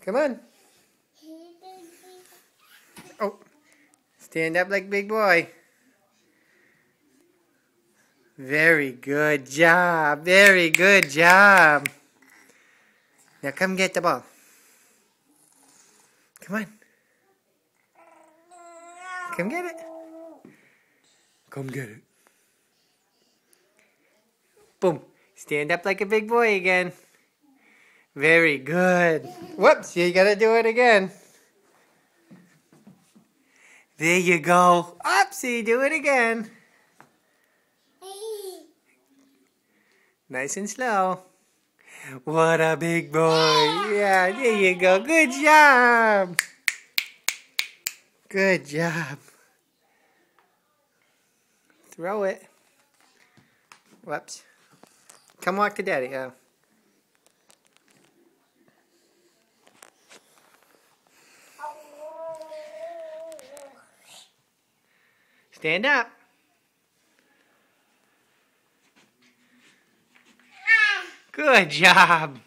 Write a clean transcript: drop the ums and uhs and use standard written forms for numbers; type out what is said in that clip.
Come on. Oh, stand up like big boy. Very good job. Very good job. Now come get the ball. Come on. Come get it. Come get it. Boom. Stand up like a big boy again. Very good. Whoops, you gotta do it again. There you go. Oopsie, do it again. Nice and slow. What a big boy. Yeah, there you go. Good job. Good job. Throw it. Whoops. Come walk to Daddy. Oh. Stand up. Good job.